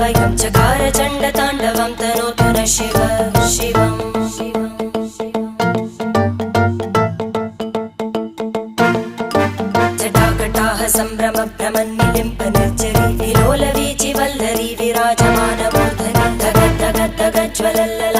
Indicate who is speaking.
Speaker 1: वयं चकार चण्डताण्डवं तनोतु न शिव शिवम् जटाकटाः सम्भ्रम भ्रमन्निलिम्प निर्जरी विलोलवीचि वल्लरी विराजमानमूर्धनि धग धग धग ज्वलल्ल